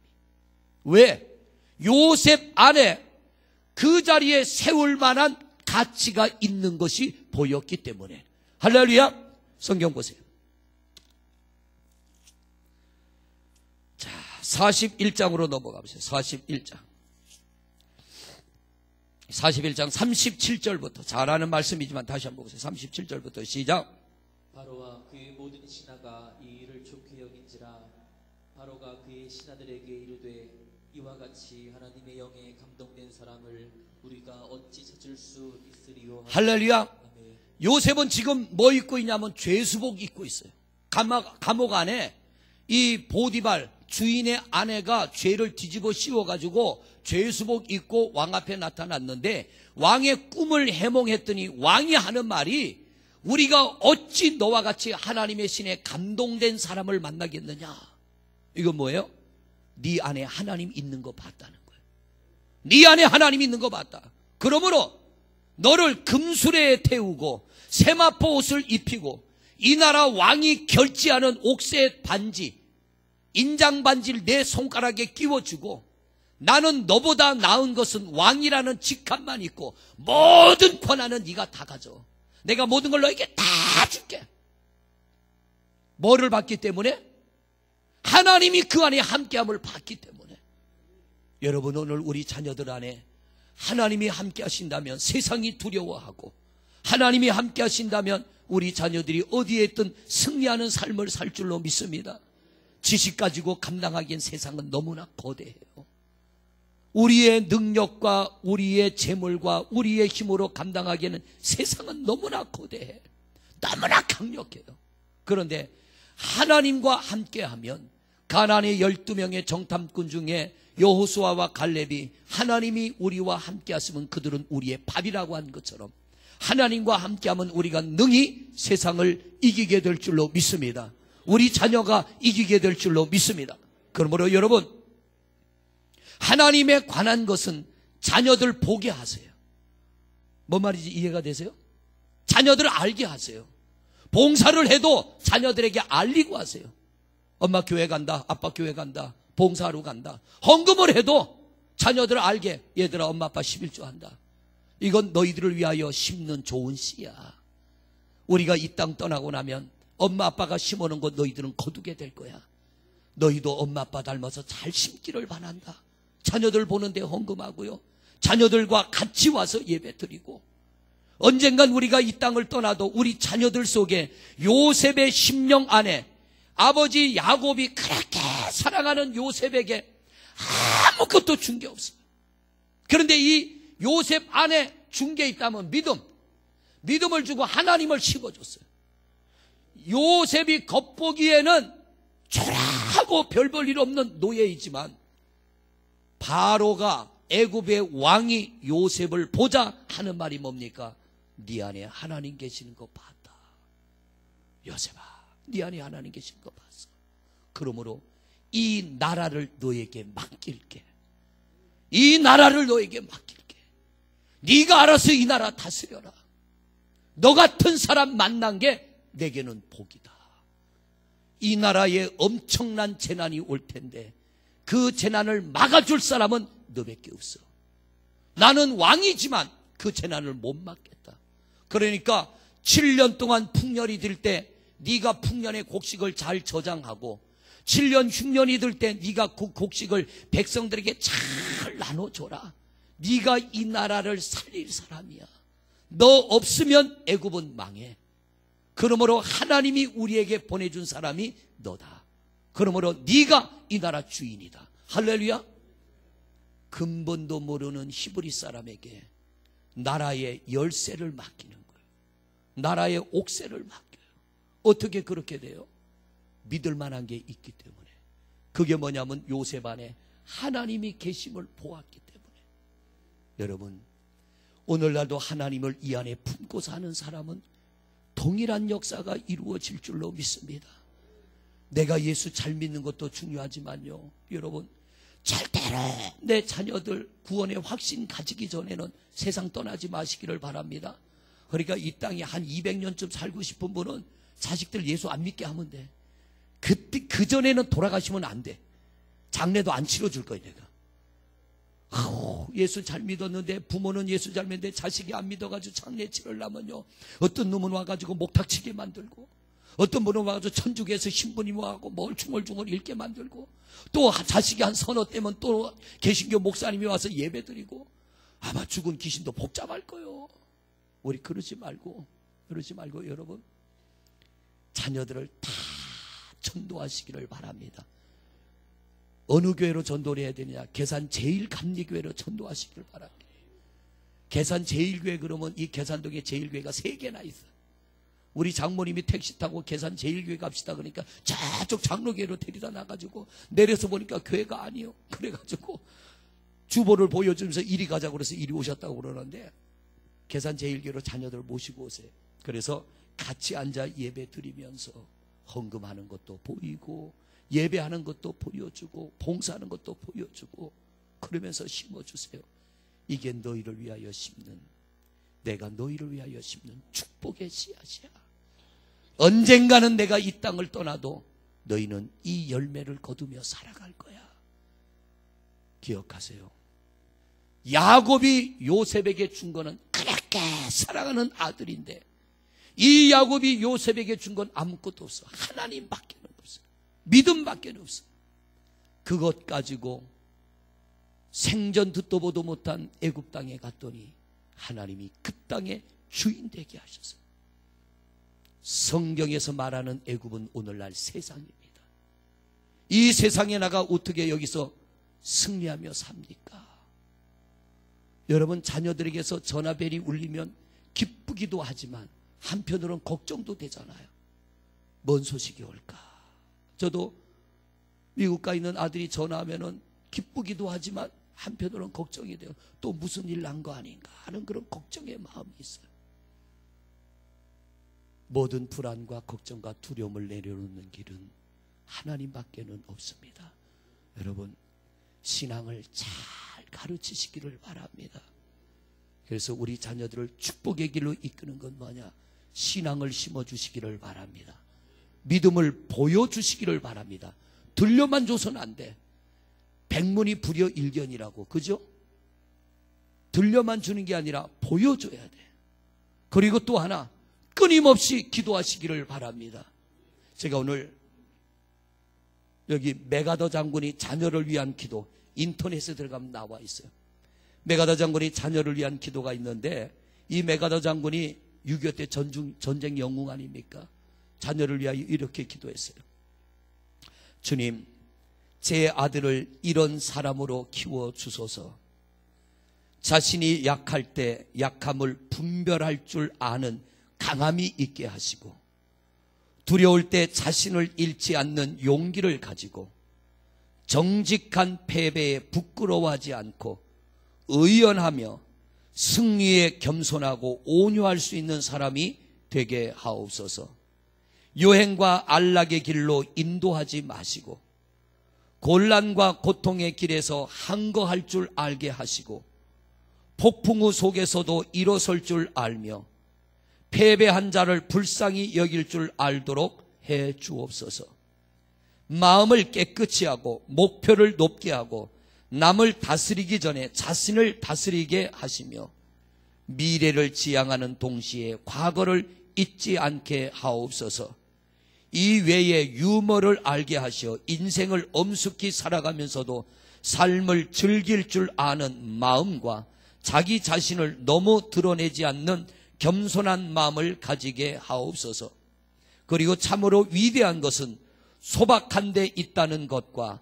왜? 요셉 안에 그 자리에 세울 만한 가치가 있는 것이 보였기 때문에. 할렐루야. 성경 보세요. 자, 41장으로 넘어가 보세요. 41장 37절부터 잘 아는 말씀이지만 다시 한번 보세요. 37절부터 시작. 바로와 그의 모든 신하가 이 일을 좋게 여긴지라. 바로가 그의 신하들에게 이르되 이와 같이 하나님의 영에 감동된 사람을 우리가 어찌 찾을 수 있으리요. 할렐루야. 아멘. 요셉은 지금 뭐 입고 있냐면 죄수복 입고 있어요. 감옥 안에 이 보디발 주인의 아내가 죄를 뒤집어 씌워가지고 죄수복 입고 왕 앞에 나타났는데 왕의 꿈을 해몽했더니 왕이 하는 말이 우리가 어찌 너와 같이 하나님의 신에 감동된 사람을 만나겠느냐. 이건 뭐예요? 네 안에 하나님 있는 거 봤다는 거예요. 네 안에 하나님 있는 거 봤다. 그러므로 너를 금수레에 태우고 세마포 옷을 입히고 이 나라 왕이 결제하는 옥새 반지, 인장 반지를 내 손가락에 끼워주고 나는 너보다 나은 것은 왕이라는 직함만 있고 모든 권한은 네가 다 가져. 내가 모든 걸 너에게 다 줄게. 뭐를 받기 때문에? 하나님이 그 안에 함께함을 받기 때문에. 여러분, 오늘 우리 자녀들 안에 하나님이 함께 하신다면 세상이 두려워하고 하나님이 함께 하신다면 우리 자녀들이 어디에 있든 승리하는 삶을 살 줄로 믿습니다. 지식 가지고 감당하기엔 세상은 너무나 거대해요. 우리의 능력과 우리의 재물과 우리의 힘으로 감당하기에는 세상은 너무나 거대해. 너무나 강력해요. 그런데 하나님과 함께하면 가나안의 12명의 정탐꾼 중에 여호수아와 갈렙이 하나님이 우리와 함께하시면 그들은 우리의 밥이라고 한 것처럼 하나님과 함께하면 우리가 능히 세상을 이기게 될 줄로 믿습니다. 우리 자녀가 이기게 될 줄로 믿습니다. 그러므로 여러분, 하나님에 관한 것은 자녀들 보게 하세요. 뭔 말인지 이해가 되세요? 자녀들을 알게 하세요. 봉사를 해도 자녀들에게 알리고 하세요. 엄마 교회 간다, 아빠 교회 간다, 봉사하러 간다. 헌금을 해도 자녀들을 알게, 얘들아 엄마 아빠 11조 한다. 이건 너희들을 위하여 심는 좋은 씨야. 우리가 이 땅 떠나고 나면 엄마 아빠가 심어놓은 것 너희들은 거두게 될 거야. 너희도 엄마 아빠 닮아서 잘 심기를 바란다. 자녀들 보는데 헌금하고요, 자녀들과 같이 와서 예배 드리고, 언젠간 우리가 이 땅을 떠나도 우리 자녀들 속에 요셉의 심령 안에 아버지 야곱이 그렇게 사랑하는 요셉에게 아무것도 준 게 없어요. 그런데 이 요셉 안에 준 게 있다면 믿음을 주고 하나님을 심어줬어요. 요셉이 겉보기에는 초라하고 별 볼 일 없는 노예이지만 바로가 애굽의 왕이 요셉을 보자 하는 말이 뭡니까? 네 안에 하나님 계시는 거 봤다. 요셉아, 네 안에 하나님 계시는 거 봤어. 그러므로 이 나라를 너에게 맡길게. 이 나라를 너에게 맡길게. 네가 알아서 이 나라 다스려라. 너 같은 사람 만난 게 내게는 복이다. 이 나라에 엄청난 재난이 올 텐데 그 재난을 막아줄 사람은 너밖에 없어. 나는 왕이지만 그 재난을 못 막겠다. 그러니까 7년 동안 풍년이 들 때 네가 풍년의 곡식을 잘 저장하고 7년 흉년이 들 때 네가 그 곡식을 백성들에게 잘 나눠줘라. 네가 이 나라를 살릴 사람이야. 너 없으면 애굽은 망해. 그러므로 하나님이 우리에게 보내준 사람이 너다. 그러므로 네가 이 나라 주인이다. 할렐루야. 근본도 모르는 히브리 사람에게 나라의 열쇠를 맡기는 거예요. 나라의 옥새를 맡겨요. 어떻게 그렇게 돼요? 믿을 만한 게 있기 때문에. 그게 뭐냐면 요셉 안에 하나님이 계심을 보았기 때문에. 여러분, 오늘날도 하나님을 이 안에 품고 사는 사람은 동일한 역사가 이루어질 줄로 믿습니다. 내가 예수 잘 믿는 것도 중요하지만요, 여러분, 절대로 내 자녀들 구원의 확신 가지기 전에는 세상 떠나지 마시기를 바랍니다. 그러니까 이 땅에 한 200년쯤 살고 싶은 분은 자식들 예수 안 믿게 하면 돼. 그 전에는 돌아가시면 안 돼. 장례도 안 치러줄 거야 내가. 예수 잘 믿었는데, 부모는 예수 잘 믿는데 자식이 안 믿어가지고 장례 치르려면요, 어떤 놈은 와가지고 목탁치게 만들고, 어떤 분은 와가지고 천주교에서 신부님 와가지고 뭘 중얼중얼 읽게 만들고, 또 자식이 한 서너 때면 또 개신교 목사님이 와서 예배 드리고, 아마 죽은 귀신도 복잡할 거예요. 우리 그러지 말고 여러분, 자녀들을 다 전도하시기를 바랍니다. 어느 교회로 전도를 해야 되느냐? 계산 제일감리교회로 전도하시기를 바랍니다. 계산 제일교회, 그러면 이 계산동에 제일교회가 3개나 있어요. 우리 장모님이 택시 타고 계산 제일교회 갑시다 그러니까 저쪽 장로교회로 데리다 놔가지고 내려서 보니까 교회가 아니요. 그래가지고 주보를 보여주면서 이리 가자고 그래서 이리 오셨다고 그러는데, 계산 제일교회로 자녀들 모시고 오세요. 그래서 같이 앉아 예배 드리면서 헌금하는 것도 보이고, 예배하는 것도 보여주고, 봉사하는 것도 보여주고, 그러면서 심어주세요. 이게 너희를 위하여 심는, 내가 너희를 위하여 심는 축복의 씨앗이야. 언젠가는 내가 이 땅을 떠나도 너희는 이 열매를 거두며 살아갈 거야. 기억하세요. 야곱이 요셉에게 준 거는 그렇게 사랑하는 아들인데, 이 야곱이 요셉에게 준 건 아무것도 없어. 하나님밖에 없어. 믿음밖에 없어. 그것 가지고 생전 듣도 보도 못한 애굽 땅에 갔더니 하나님이 그 땅의 주인 되게 하셨어요. 성경에서 말하는 애굽은 오늘날 세상입니다. 이 세상에 나가 어떻게 여기서 승리하며 삽니까? 여러분, 자녀들에게서 전화벨이 울리면 기쁘기도 하지만 한편으로는 걱정도 되잖아요. 뭔 소식이 올까? 저도 미국 가 있는 아들이 전화하면은 기쁘기도 하지만 한편으로는 걱정이 돼요. 또 무슨 일 난 거 아닌가 하는 그런 걱정의 마음이 있어요. 모든 불안과 걱정과 두려움을 내려놓는 길은 하나님밖에는 없습니다. 여러분, 신앙을 잘 가르치시기를 바랍니다. 그래서 우리 자녀들을 축복의 길로 이끄는 건 뭐냐? 신앙을 심어주시기를 바랍니다. 믿음을 보여주시기를 바랍니다. 들려만 줘서는 안 돼. 백문이 불여일견이라고, 그죠? 들려만 주는 게 아니라 보여줘야 돼. 그리고 또 하나, 끊임없이 기도하시기를 바랍니다. 제가 오늘 여기 메가더 장군이 자녀를 위한 기도, 인터넷에 들어가면 나와 있어요. 메가더 장군이 자녀를 위한 기도가 있는데, 이 메가더 장군이 6.25 때 전쟁 영웅 아닙니까? 자녀를 위하여 이렇게 기도했어요. 주님, 제 아들을 이런 사람으로 키워주소서. 자신이 약할 때 약함을 분별할 줄 아는 강함이 있게 하시고, 두려울 때 자신을 잃지 않는 용기를 가지고, 정직한 패배에 부끄러워하지 않고 의연하며 승리에 겸손하고 온유할 수 있는 사람이 되게 하옵소서. 요행과 안락의 길로 인도하지 마시고 곤란과 고통의 길에서 항거할 줄 알게 하시고, 폭풍우 속에서도 일어설 줄 알며 패배한 자를 불쌍히 여길 줄 알도록 해 주옵소서. 마음을 깨끗이 하고 목표를 높게 하고 남을 다스리기 전에 자신을 다스리게 하시며 미래를 지향하는 동시에 과거를 잊지 않게 하옵소서. 이 외에 유머를 알게 하시어 인생을 엄숙히 살아가면서도 삶을 즐길 줄 아는 마음과 자기 자신을 너무 드러내지 않는 겸손한 마음을 가지게 하옵소서. 그리고 참으로 위대한 것은 소박한 데 있다는 것과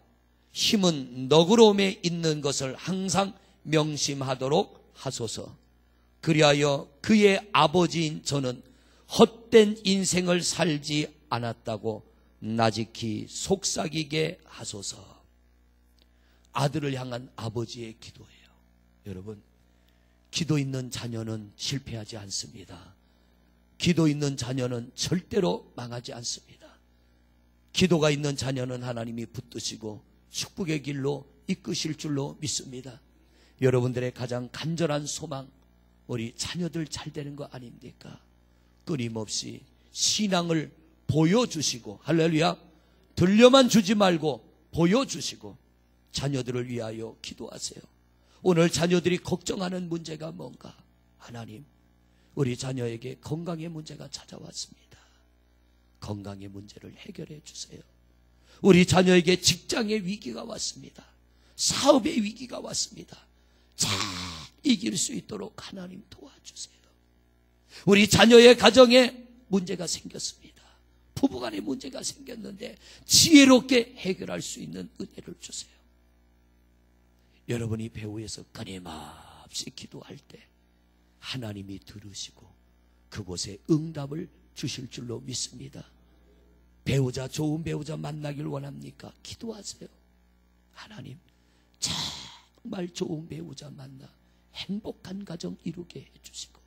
힘은 너그러움에 있는 것을 항상 명심하도록 하소서. 그리하여 그의 아버지인 저는 헛된 인생을 살지 않았다고 나직히 속삭이게 하소서. 아들을 향한 아버지의 기도예요. 여러분, 기도 있는 자녀는 실패하지 않습니다. 기도 있는 자녀는 절대로 망하지 않습니다. 기도가 있는 자녀는 하나님이 붙드시고 축복의 길로 이끄실 줄로 믿습니다. 여러분들의 가장 간절한 소망, 우리 자녀들 잘 되는 거 아닙니까? 끊임없이 신앙을 보여주시고, 할렐루야, 들려만 주지 말고 보여주시고 자녀들을 위하여 기도하세요. 오늘 자녀들이 걱정하는 문제가 뭔가? 하나님, 우리 자녀에게 건강의 문제가 찾아왔습니다. 건강의 문제를 해결해 주세요. 우리 자녀에게 직장의 위기가 왔습니다. 사업의 위기가 왔습니다. 잘 이길 수 있도록 하나님 도와주세요. 우리 자녀의 가정에 문제가 생겼습니다. 부부간에 문제가 생겼는데 지혜롭게 해결할 수 있는 은혜를 주세요. 여러분이 배후에서 끊임없이 기도할 때 하나님이 들으시고 그곳에 응답을 주실 줄로 믿습니다. 배우자, 좋은 배우자 만나길 원합니까? 기도하세요. 하나님, 정말 좋은 배우자 만나 행복한 가정 이루게 해주시고,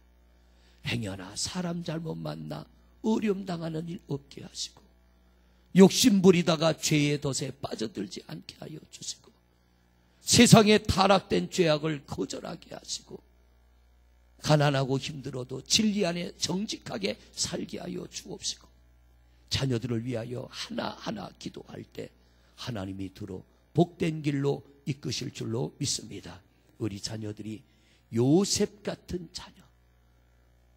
행여나 사람 잘못 만나 어려움 당하는 일 없게 하시고, 욕심 부리다가 죄의 덫에 빠져들지 않게 하여 주시고, 세상에 타락된 죄악을 거절하게 하시고, 가난하고 힘들어도 진리 안에 정직하게 살게 하여 주옵시고, 자녀들을 위하여 하나하나 기도할 때 하나님이 들어 복된 길로 이끄실 줄로 믿습니다. 우리 자녀들이 요셉 같은 자녀,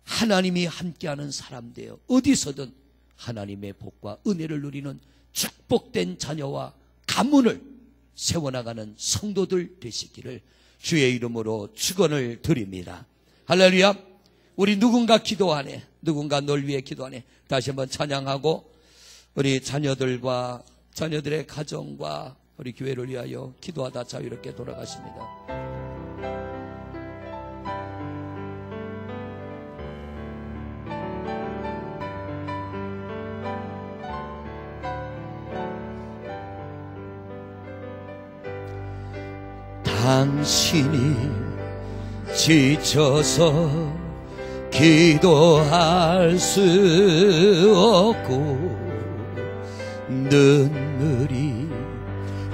하나님이 함께하는 사람 되어 어디서든 하나님의 복과 은혜를 누리는 축복된 자녀와 가문을 세워나가는 성도들 되시기를 주의 이름으로 축원을 드립니다. 할렐루야. 우리 누군가 기도하네, 누군가 널 위해 기도하네. 다시 한번 찬양하고 우리 자녀들과 자녀들의 가정과 우리 교회를 위하여 기도하다 자유롭게 돌아가십니다. 당신이 지쳐서 기도할 수 없고 눈물이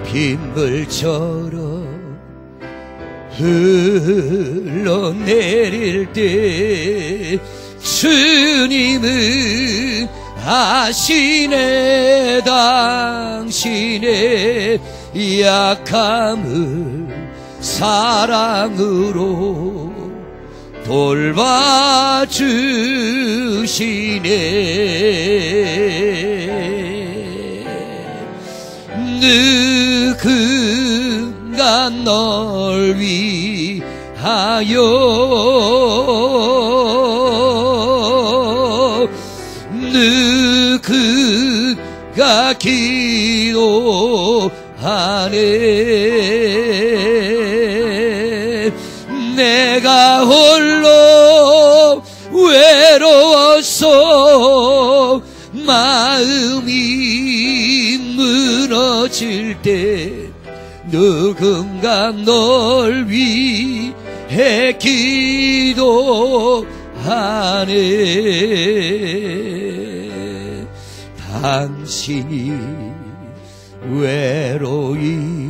빗물처럼 흘러내릴 때 주님은 아시네. 당신의 약함을 사랑으로 돌봐주시네. 누군가 널 위하여 누군가 기도하네. 내가 홀로 외로워서 마음이 무너질 때 누군가 널 위해 기도하네. 당신이 외로이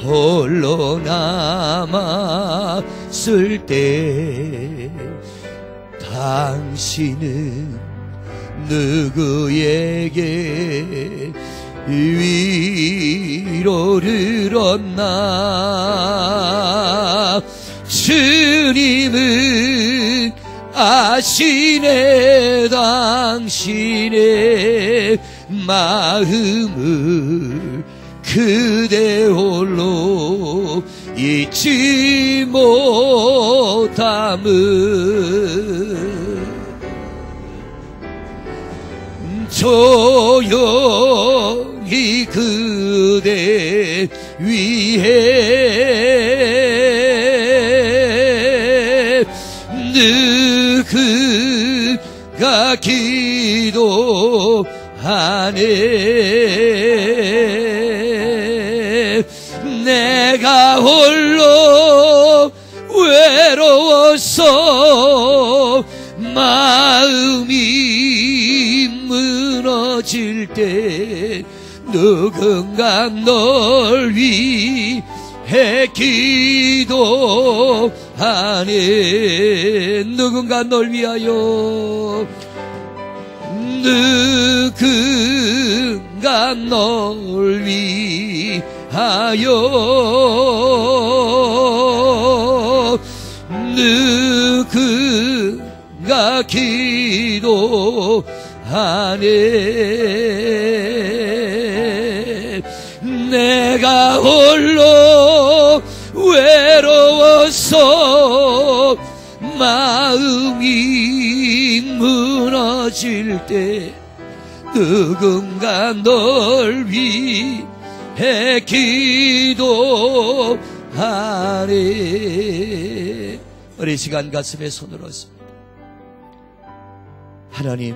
홀로 남았을 때 당신은 누구에게 위로를 얻나. 주님은 아시네 당신의 마음을. 그대 홀로 잊지 못함은 조용히 그대 위해 누군가 기도하네. 내가 홀로 외로워서 마음이 무너질 때 누군가 널 위해 기도하네. 누군가 널 위하여, 누군가 널 위하여, 누군가 기도하네. 내가 홀로 외로워서 마음이 무너질 때 누군가 널 위해 기도하네. 우리 시간 가슴에 손을 얹습니다. 하나님,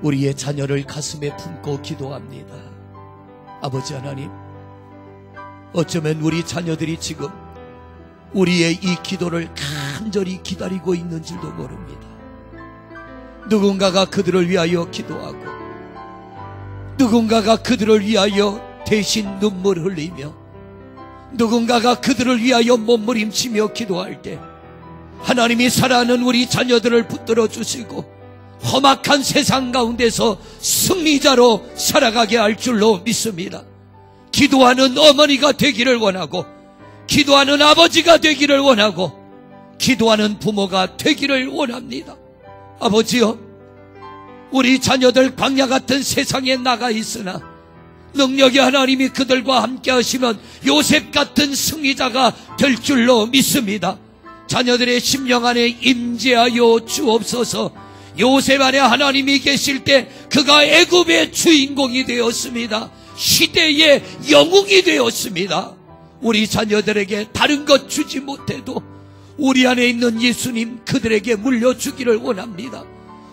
우리의 자녀를 가슴에 품고 기도합니다. 아버지 하나님, 어쩌면 우리 자녀들이 지금 우리의 이 기도를 간절히 기다리고 있는 줄도 모릅니다. 누군가가 그들을 위하여 기도하고, 누군가가 그들을 위하여 대신 눈물 흘리며, 누군가가 그들을 위하여 몸부림치며 기도할 때 하나님이 사랑하는 우리 자녀들을 붙들어 주시고 험악한 세상 가운데서 승리자로 살아가게 할 줄로 믿습니다. 기도하는 어머니가 되기를 원하고, 기도하는 아버지가 되기를 원하고, 기도하는 부모가 되기를 원합니다. 아버지여, 우리 자녀들 광야 같은 세상에 나가 있으나 능력의 하나님이 그들과 함께 하시면 요셉 같은 승리자가 될 줄로 믿습니다. 자녀들의 심령 안에 임재하여 주옵소서. 요셉 안에 하나님이 계실 때 그가 애굽의 주인공이 되었습니다. 시대의 영웅이 되었습니다. 우리 자녀들에게 다른 것 주지 못해도 우리 안에 있는 예수님 그들에게 물려주기를 원합니다.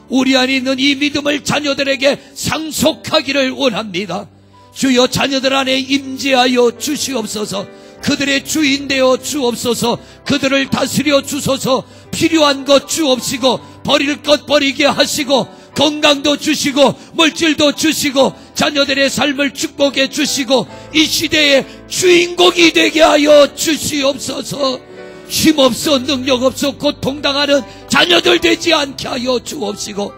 우리 안에 있는 이 믿음을 자녀들에게 상속하기를 원합니다. 주여, 자녀들 안에 임재하여 주시옵소서. 그들의 주인 되어 주옵소서. 그들을 다스려 주소서. 필요한 것 주옵시고 버릴 것 버리게 하시고 건강도 주시고 물질도 주시고 자녀들의 삶을 축복해 주시고 이 시대의 주인공이 되게 하여 주시옵소서. 힘없어 능력 없어 고통당하는 자녀들 되지 않게 하여 주옵시고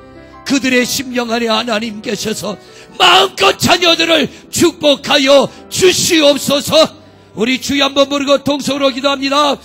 그들의 심령 안에 하나님 계셔서 마음껏 자녀들을 축복하여 주시옵소서. 우리 주여 한번 부르고 통성으로 기도합니다.